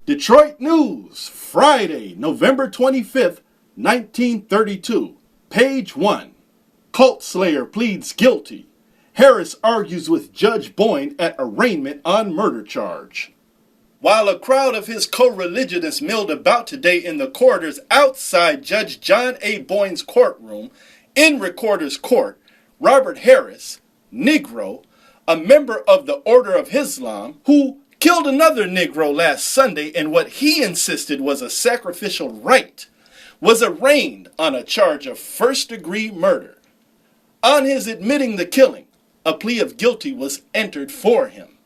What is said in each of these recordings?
Detroit News, Friday, November 25th, 1932. Page 1. Cult slayer pleads guilty. Harris argues with Judge Boyne at arraignment on murder charge. While a crowd of his co-religionists milled about today in the corridors outside Judge John A. Boyne's courtroom in Recorder's Court, Robert Harris, Negro, a member of the Order of Islam, who killed another Negro last Sunday in what he insisted was a sacrificial rite, was arraigned on a charge of first-degree murder. On his admitting the killing, a plea of guilty was entered for him.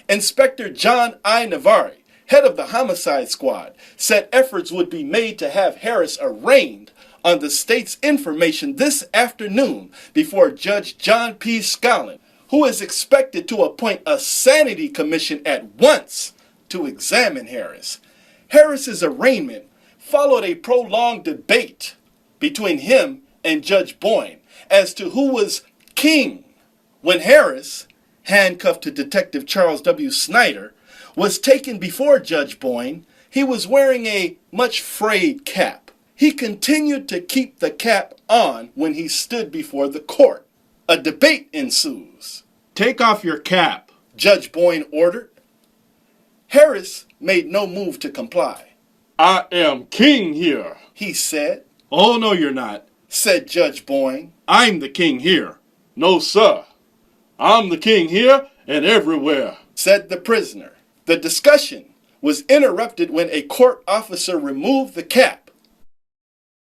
Inspector John I. Navarre, head of the homicide squad, said efforts would be made to have Harris arraigned on the state's information this afternoon before Judge John P. Scallen, who is expected to appoint a sanity commission at once to examine Harris. Harris's arraignment followed a prolonged debate between him and Judge Boyne as to who was king. When Harris, handcuffed to Detective Charles W. Snyder, was taken before Judge Boyne, he was wearing a much-frayed cap. He continued to keep the cap on when he stood before the court. A debate ensues. "Take off your cap," Judge Boyne ordered. Harris made no move to comply. "I am king here," he said. "Oh, no, you're not," said Judge Boyne. "I'm the king here." "No, sir. I'm the king here and everywhere," said the prisoner. The discussion was interrupted when a court officer removed the cap.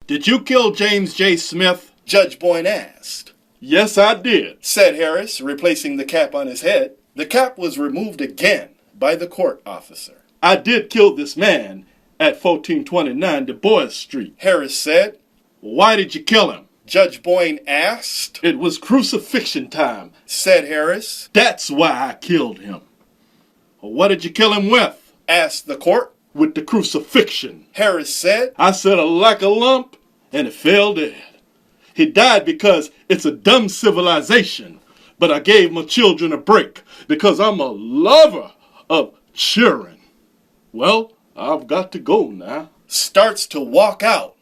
"Did you kill James J. Smith?" Judge Boyne asked. "Yes, I did," said Harris, replacing the cap on his head. The cap was removed again by the court officer. "I did kill this man at 1429 Du Bois Street," Harris said. "Why did you kill him?" Judge Boyne asked. "It was crucifixion time," said Harris. "That's why I killed him." "What did you kill him with?" asked the court. "With the crucifixion," Harris said. "I said it like a lump, and it fell dead. He died because it's a dumb civilization, but I gave my children a break because I'm a lover of children. Well, I've got to go now." Starts to walk out.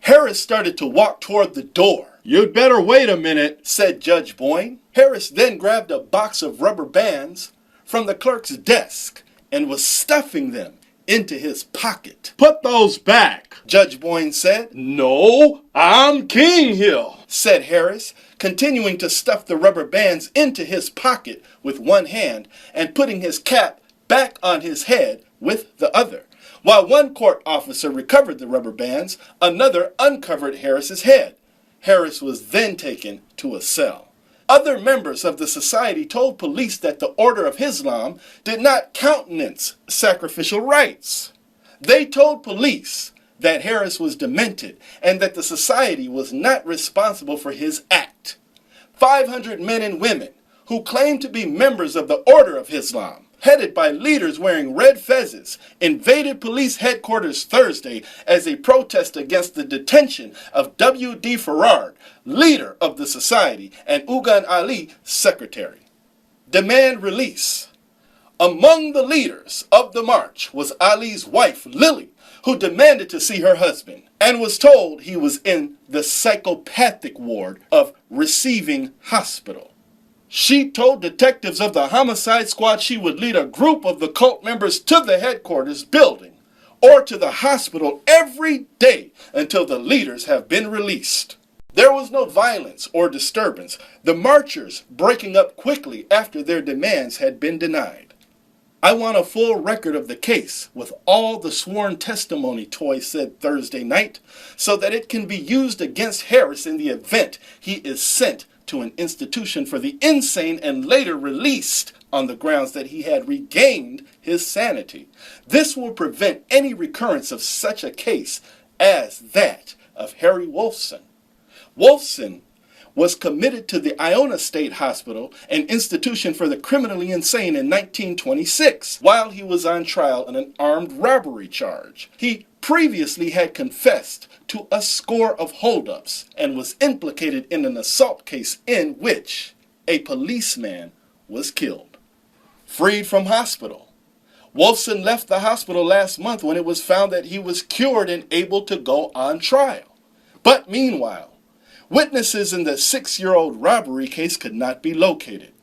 Harris started to walk toward the door. "You'd better wait a minute," said Judge Boyne. Harris then grabbed a box of rubber bands from the clerk's desk and was stuffing them into his pocket. "Put those back," Judge Boyne said. "No, I'm king here," said Harris, continuing to stuff the rubber bands into his pocket with one hand and putting his cap back on his head with the other. While one court officer recovered the rubber bands, another uncovered Harris's head. Harris was then taken to a cell. Other members of the society told police that the Order of Islam did not countenance sacrificial rites. They told police that Harris was demented and that the society was not responsible for his act. 500 men and women who claimed to be members of the Order of Islam, headed by leaders wearing red fezzes, invaded police headquarters Thursday as a protest against the detention of W.D. Farrard, leader of the society, and Ugan Ali, secretary. Demand release. Among the leaders of the march was Ali's wife, Lily, who demanded to see her husband and was told he was in the psychopathic ward of Receiving Hospital. She told detectives of the homicide squad she would lead a group of the cult members to the headquarters building or to the hospital every day until the leaders have been released. There was no violence or disturbance, the marchers breaking up quickly after their demands had been denied. "I want a full record of the case with all the sworn testimony," Toy said Thursday night, "so that it can be used against Harris in the event he is sent to an institution for the insane and later released on the grounds that he had regained his sanity. This will prevent any recurrence of such a case as that of Harry Wolfson." Wolfson was committed to the Iona State Hospital, an institution for the criminally insane, in 1926, while he was on trial on an armed robbery charge. He previously had confessed to a score of holdups and was implicated in an assault case in which a policeman was killed. Freed from hospital. Wolfson left the hospital last month when it was found that he was cured and able to go on trial. But meanwhile, witnesses in the 6-year-old robbery case could not be located.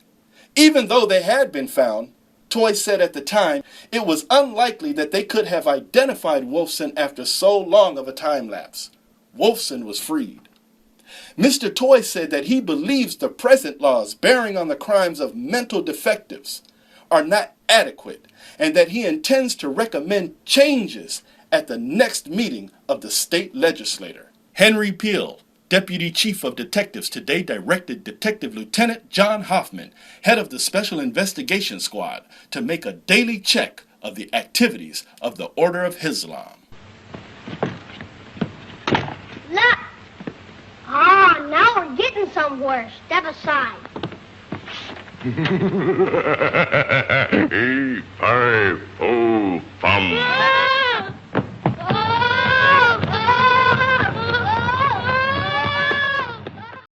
Even though they had been found, Toy said at the time it was unlikely that they could have identified Wolfson after so long of a time lapse. Wolfson was freed. Mr. Toy said that he believes the present laws bearing on the crimes of mental defectives are not adequate and that he intends to recommend changes at the next meeting of the state legislature. Henry Peel, Deputy Chief of Detectives, today directed Detective Lieutenant John Hoffman, head of the Special Investigation Squad, to make a daily check of the activities of the Order of Islam. Look! Ah, now we're getting somewhere. Step aside. P.5, oh,